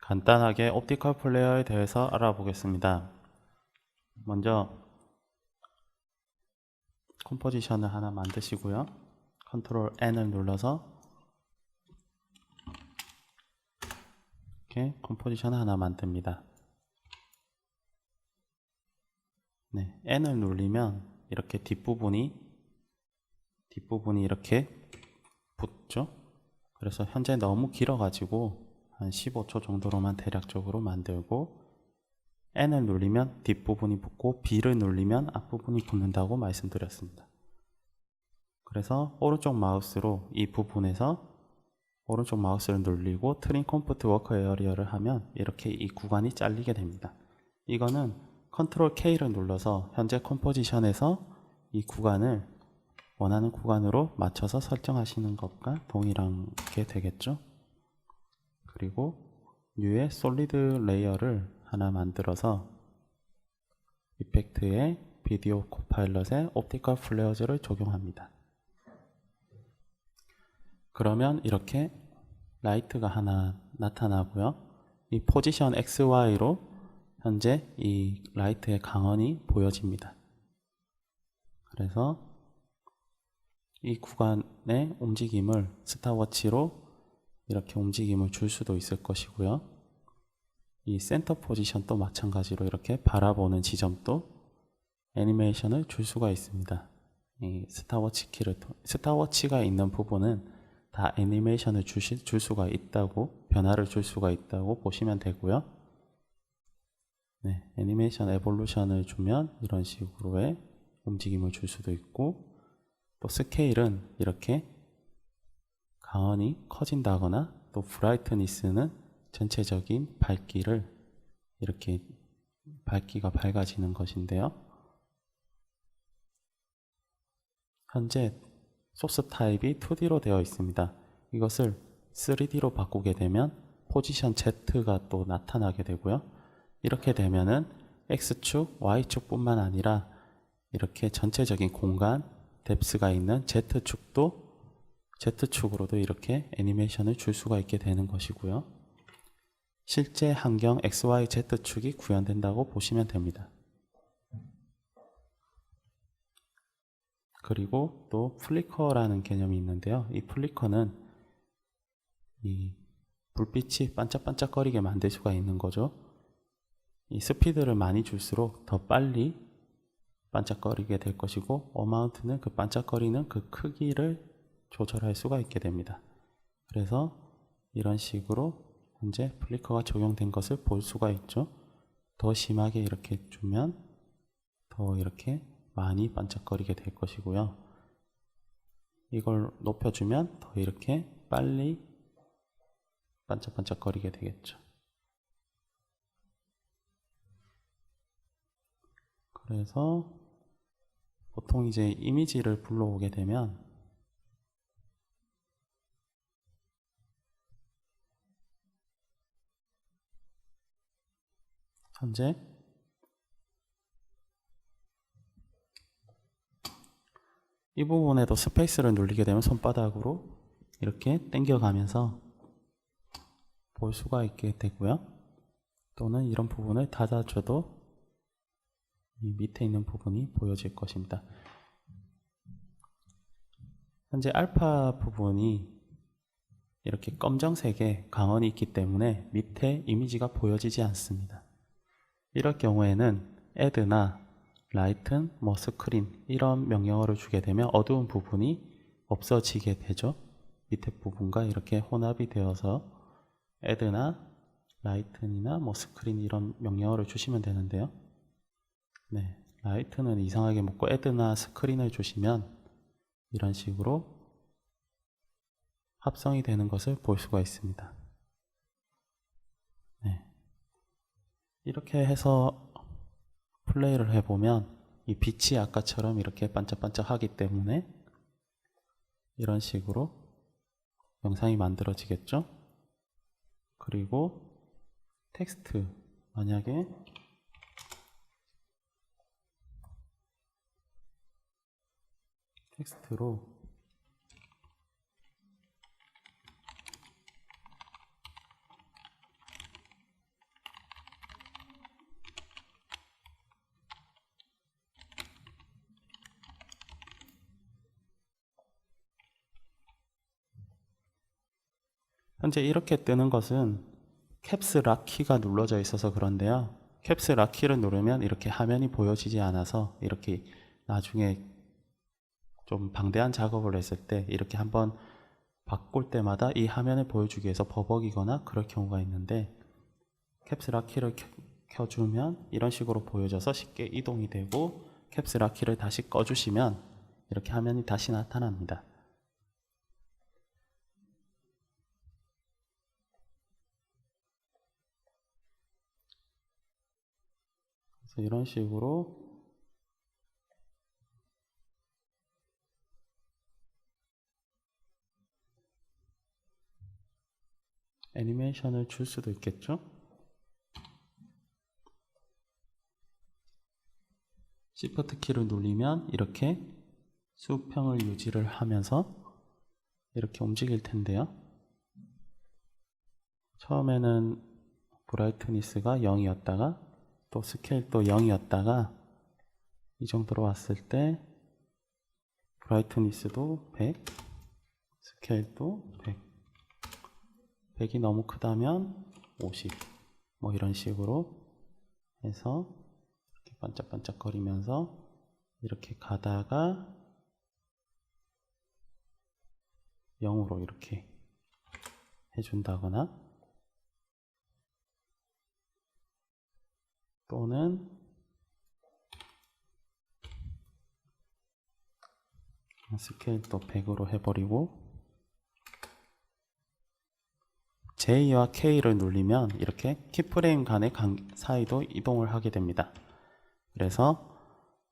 간단하게 옵티컬 플레이어에 대해서 알아보겠습니다. 먼저 컴포지션을 하나 만드시고요. 컨트롤 N을 눌러서 이렇게 컴포지션 하나 만듭니다. N을 누르면 이렇게 뒷부분이 이렇게 붙죠. 그래서 현재 너무 길어가지고 한 15초 정도로만 대략적으로 만들고, N을 누르면 뒷부분이 붙고 B를 누르면 앞부분이 붙는다고 말씀드렸습니다. 그래서 오른쪽 마우스로 이 부분에서 오른쪽 마우스를 누르고 트림 컴포트 워커 에어리어를 하면 이렇게 이 구간이 잘리게 됩니다. 이거는 컨트롤 K를 눌러서 현재 컴포지션에서 이 구간을 원하는 구간으로 맞춰서 설정하시는 것과 동일하게 되겠죠. 그리고 New의 솔리드 레이어를 하나 만들어서 이펙트에 비디오 코파일럿에 옵티컬 플레어즈를 적용합니다. 그러면 이렇게 라이트가 하나 나타나고요. 이 포지션 XY로 현재 이 라이트의 강원이 보여집니다. 그래서 이 구간의 움직임을 스탑워치로 이렇게 움직임을 줄 수도 있을 것이고요. 이 센터 포지션도 마찬가지로 이렇게 바라보는 지점도 애니메이션을 줄 수가 있습니다. 이 스탑워치가 있는 부분은 다 애니메이션을 줄 수가 있다고, 변화를 줄 수가 있다고 보시면 되고요. 애니메이션 에볼루션을 주면 이런 식으로의 움직임을 줄 수도 있고, 또 스케일은 이렇게 강원이 커진다거나, 또 브라이트니스는 전체적인 밝기를 이렇게 밝기가 밝아지는 것인데요. 현재 소스 타입이 2D로 되어 있습니다. 이것을 3D로 바꾸게 되면 포지션 Z가 또 나타나게 되고요. 이렇게 되면은 X축, Y축 뿐만 아니라 이렇게 전체적인 공간, 뎁스가 있는 Z축으로도 이렇게 애니메이션을 줄 수가 있게 되는 것이고요. 실제 환경 XYZ축이 구현된다고 보시면 됩니다. 그리고 또 플리커라는 개념이 있는데요. 이 플리커는 이 불빛이 반짝반짝거리게 만들 수가 있는 거죠. 이 스피드를 많이 줄수록 더 빨리 반짝거리게 될 것이고, 어마운트는 그 반짝거리는 그 크기를 조절할 수가 있게 됩니다. 그래서 이런 식으로 현재 플리커가 적용된 것을 볼 수가 있죠. 더 심하게 이렇게 주면 더 이렇게 많이 반짝거리게 될 것이고요. 이걸 높여주면 더 이렇게 빨리 반짝반짝거리게 되겠죠. 그래서 보통 이제 이미지를 불러오게 되면 현재 이 부분에도 스페이스를 누르게 되면 손바닥으로 이렇게 당겨가면서 볼 수가 있게 되고요. 또는 이런 부분을 닫아줘도 이 밑에 있는 부분이 보여질 것입니다. 현재 알파 부분이 이렇게 검정색의 강원이 있기 때문에 밑에 이미지가 보여지지 않습니다. 이럴 경우에는 add나 lighten, 스크린 이런 명령어를 주게 되면 어두운 부분이 없어지게 되죠. 밑에 부분과 이렇게 혼합이 되어서 add나 lightn이나 스크린 이런 명령어를 주시면 되는데요. light는 이상하게 묻고 add나 스크린을 주시면 이런 식으로 합성이 되는 것을 볼 수가 있습니다. 이렇게 해서 플레이를 해보면 이 빛이 아까처럼 이렇게 반짝반짝하기 때문에 이런 식으로 영상이 만들어지겠죠. 그리고 텍스트, 만약에 텍스트로 현재 이렇게 뜨는 것은 캡스락 키가 눌러져 있어서 그런데요. 캡스락 키를 누르면 이렇게 화면이 보여지지 않아서 이렇게 나중에 좀 방대한 작업을 했을 때 이렇게 한번 바꿀 때마다 이 화면을 보여주기 위해서 버벅이거나 그럴 경우가 있는데, 캡스락 키를 켜주면 이런 식으로 보여져서 쉽게 이동이 되고, 캡스락 키를 다시 꺼주시면 이렇게 화면이 다시 나타납니다. 그래서 이런 식으로 애니메이션을 줄 수도 있겠죠. Shift 키를 누르면 이렇게 수평을 유지를 하면서 이렇게 움직일 텐데요. 처음에는 브라이트니스가 0이었다가 또 스케일도 0이었다가 이 정도로 왔을 때 브라이트니스도 100, 스케일도 100, 100이 너무 크다면 50, 뭐 이런 식으로 해서 이렇게 반짝반짝거리면서 이렇게 가다가 0으로 이렇게 해준다거나, 또는 스케일도 100으로 해버리고 J와 K를 누르면 이렇게 키프레임 간의 사이도 이동을 하게 됩니다. 그래서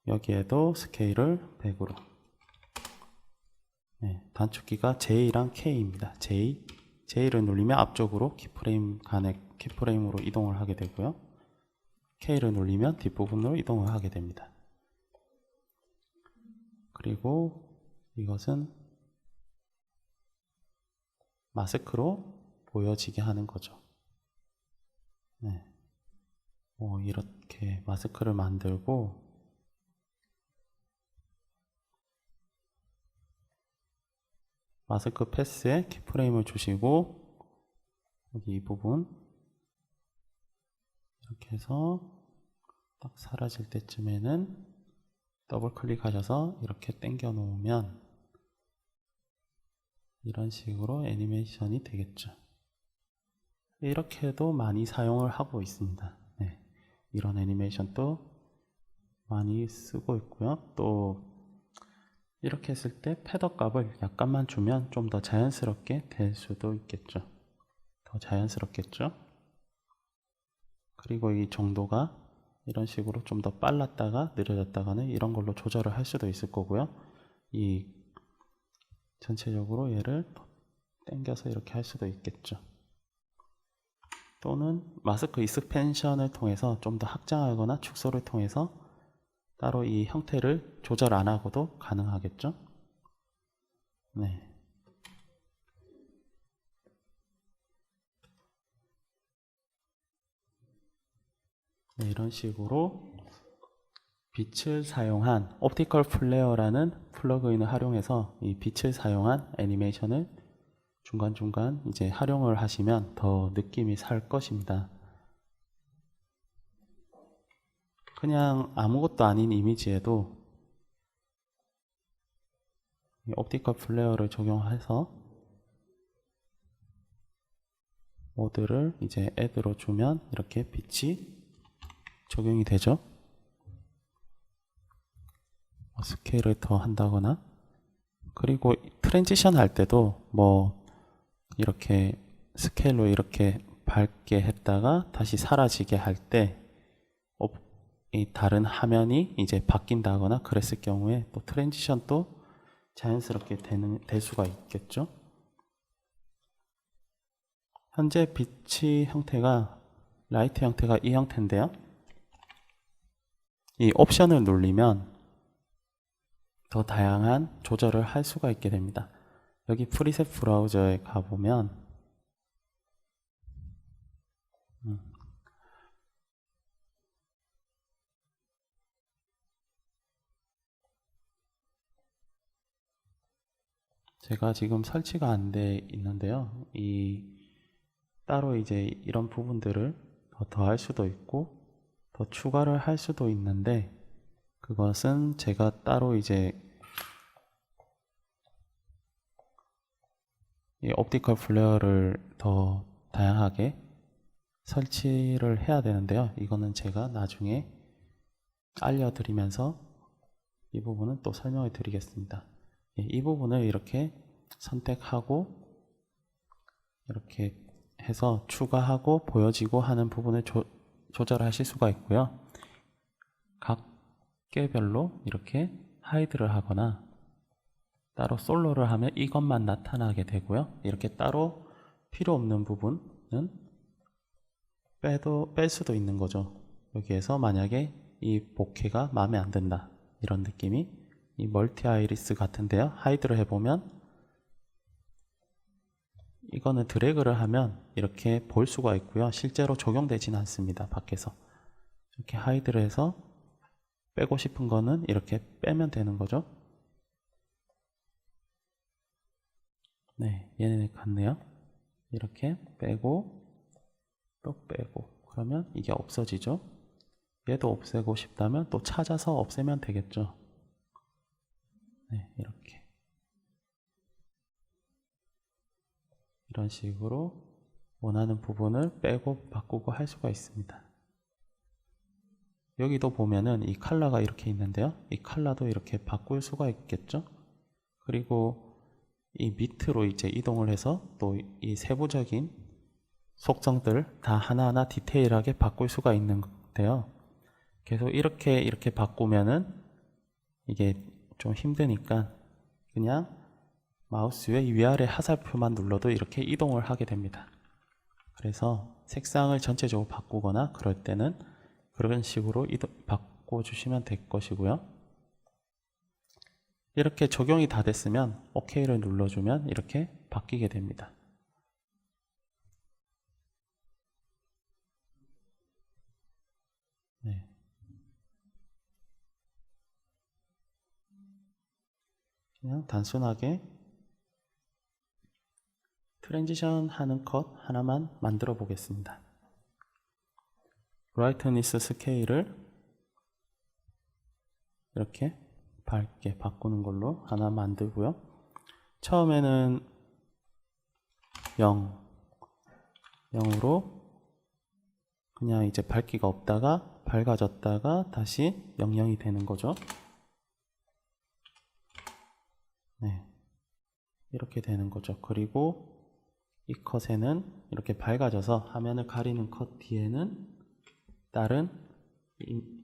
여기에도 스케일을 100으로, 단축키가 J랑 K입니다. J를 누르면 앞쪽으로 키프레임으로 이동을 하게 되고요. K를 누르면 뒷부분으로 이동을 하게 됩니다. 그리고 이것은 마스크로 보여지게 하는 거죠. 이렇게 마스크를 만들고, 마스크 패스에 키프레임을 주시고 여기 이 부분 이렇게 해서 딱 사라질 때쯤에는 더블 클릭하셔서 이렇게 당겨 놓으면 이런 식으로 애니메이션이 되겠죠. 이렇게도 많이 사용을 하고 있습니다. 이런 애니메이션도 많이 쓰고 있고요. 또 이렇게 했을 때 패더 값을 약간만 주면 좀 더 자연스럽게 될 수도 있겠죠. 더 자연스럽겠죠. 그리고 이 정도가 이런 식으로 좀 더 빨랐다가 느려졌다가는 이런 걸로 조절을 할 수도 있을 거고요. 이 전체적으로 얘를 당겨서 이렇게 할 수도 있겠죠. 또는 마스크 익스펜션을 통해서 좀 더 확장하거나 축소를 통해서 따로 이 형태를 조절 안 하고도 가능하겠죠. 이런 식으로 빛을 사용한 옵티컬 플레어라는 플러그인을 활용해서 이 빛을 사용한 애니메이션을 중간중간 이제 활용을 하시면 더 느낌이 살 것입니다. 그냥 아무것도 아닌 이미지에도 이 옵티컬 플레어를 적용해서 모드를 이제 add로 주면 이렇게 빛이 적용이 되죠. 스케일을 더 한다거나, 그리고 트랜지션 할 때도 뭐 이렇게 스케일로 이렇게 밝게 했다가 다시 사라지게 할 때 이 다른 화면이 이제 바뀐다거나 그랬을 경우에 또 트랜지션도 자연스럽게 될 수가 있겠죠. 현재 빛의 형태가 라이트 형태가 이 형태인데요. 이 옵션을 누르면 더 다양한 조절을 할 수가 있게 됩니다. 여기 프리셋 브라우저에 가보면 제가 지금 설치가 안 돼 있는데요. 이 따로 이제 이런 부분들을 더 더할 수도 있고 더 추가를 할 수도 있는데, 그것은 제가 따로 이제 이 옵티컬 플레어를 더 다양하게 설치를 해야 되는데요. 이거는 제가 나중에 알려드리면서 이 부분은 또 설명을 드리겠습니다. 이 부분을 이렇게 선택하고 이렇게 해서 추가하고 보여지고 하는 부분을 조절하실 수가 있고요. 각 개별로 이렇게 하이드를 하거나 따로 솔로를 하면 이것만 나타나게 되고요. 이렇게 따로 필요 없는 부분은 뺄 수도 있는 거죠. 여기에서 만약에 이 복회가 마음에 안 든다, 이런 느낌이, 이 멀티 아이리스 같은데요. 하이드를 해보면 이거는 드래그를 하면 이렇게 볼 수가 있고요. 실제로 적용되지는 않습니다. 밖에서 이렇게 하이드를 해서 빼고 싶은 거는 이렇게 빼면 되는 거죠. 네, 얘네 같네요. 이렇게 빼고 또 빼고, 그러면 이게 없어지죠. 얘도 없애고 싶다면 또 찾아서 없애면 되겠죠. 네, 이렇게 이런 식으로 원하는 부분을 빼고 바꾸고 할 수가 있습니다. 여기도 보면은 이 컬러가 이렇게 있는데요. 이 컬러도 이렇게 바꿀 수가 있겠죠. 그리고 이 밑으로 이제 이동을 해서 또 이 세부적인 속성들 다 하나하나 디테일하게 바꿀 수가 있는데요. 계속 이렇게 바꾸면은 이게 좀 힘드니까 그냥 마우스의 위아래 화살표만 눌러도 이렇게 이동을 하게 됩니다. 그래서 색상을 전체적으로 바꾸거나 그럴 때는 그런 식으로 바꿔주시면 될 것이고요. 이렇게 적용이 다 됐으면 OK를 눌러주면 이렇게 바뀌게 됩니다. 네. 그냥 단순하게 트랜지션 하는 컷 하나만 만들어 보겠습니다. 브라이트니스 스케일을 이렇게 밝게 바꾸는 걸로 하나 만들고요. 처음에는 0으로 그냥 이제 밝기가 없다가 밝아졌다가 다시 00이 되는 거죠. 네, 이렇게 되는 거죠. 그리고 이 컷에는 이렇게 밝아져서 화면을 가리는 컷 뒤에는 다른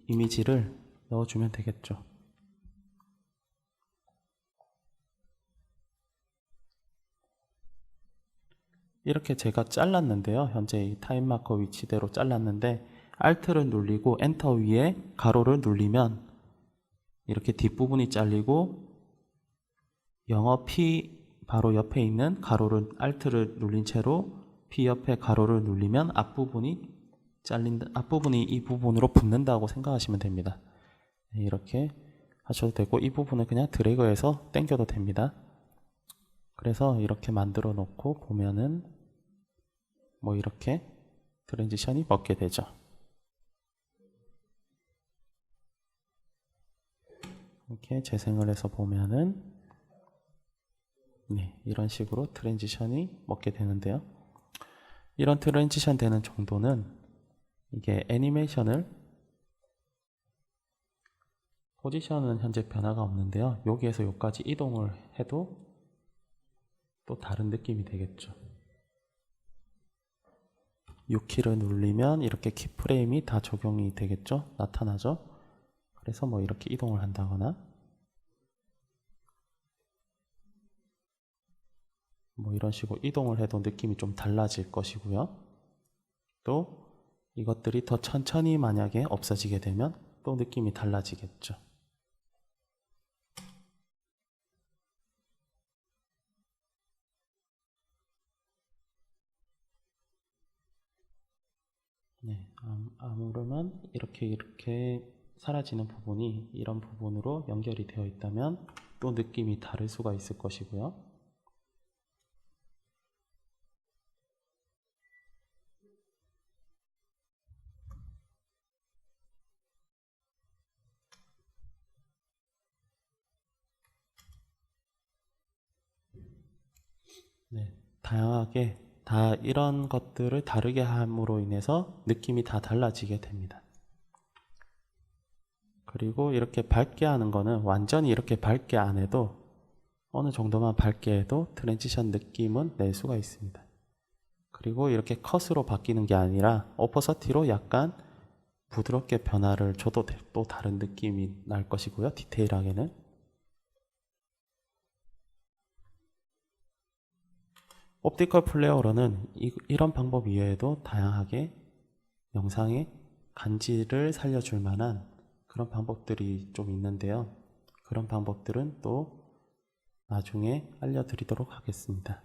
이미지를 넣어주면 되겠죠. 이렇게 제가 잘랐는데요. 현재 이 타임 마커 위치대로 잘랐는데 Alt를 누르고 엔터 위에 가로를 누르면 이렇게 뒷부분이 잘리고 영어 P 바로 옆에 있는 가로를 Alt를 눌린 채로 P 옆에 가로를 누르면 앞부분이 이 부분으로 붙는다고 생각하시면 됩니다. 이렇게 하셔도 되고 이 부분은 그냥 드래그해서 당겨도 됩니다. 그래서 이렇게 만들어 놓고 보면은 뭐 이렇게 트랜지션이 먹게 되죠. 이렇게 재생을 해서 보면은 네, 이런 식으로 트랜지션이 먹게 되는데요. 이런 트랜지션 되는 정도는 이게 애니메이션을 포지션은 현재 변화가 없는데요. 여기에서 여기까지 이동을 해도 또 다른 느낌이 되겠죠. 6키를 누르면 이렇게 키프레임이 다 적용이 되겠죠. 나타나죠. 그래서 뭐 이렇게 이동을 한다거나 뭐 이런 식으로 이동을 해도 느낌이 좀 달라질 것이고요. 또 이것들이 더 천천히 만약에 없어지게 되면 또 느낌이 달라지겠죠. 네, 아무르면 이렇게 사라지는 부분이 이런 부분으로 연결이 되어 있다면 또 느낌이 다를 수가 있을 것이고요. 다양하게 다 이런 것들을 다르게 함으로 인해서 느낌이 다 달라지게 됩니다. 그리고 이렇게 밝게 하는 거는 완전히 이렇게 밝게 안 해도 어느 정도만 밝게 해도 트랜지션 느낌은 낼 수가 있습니다. 그리고 이렇게 컷으로 바뀌는 게 아니라 오퍼서티로 약간 부드럽게 변화를 줘도 또 다른 느낌이 날 것이고요. 디테일하게는. 옵티컬 플레어로는 이런 방법 이외에도 다양하게 영상의 간지를 살려줄 만한 그런 방법들이 좀 있는데요. 그런 방법들은 또 나중에 알려드리도록 하겠습니다.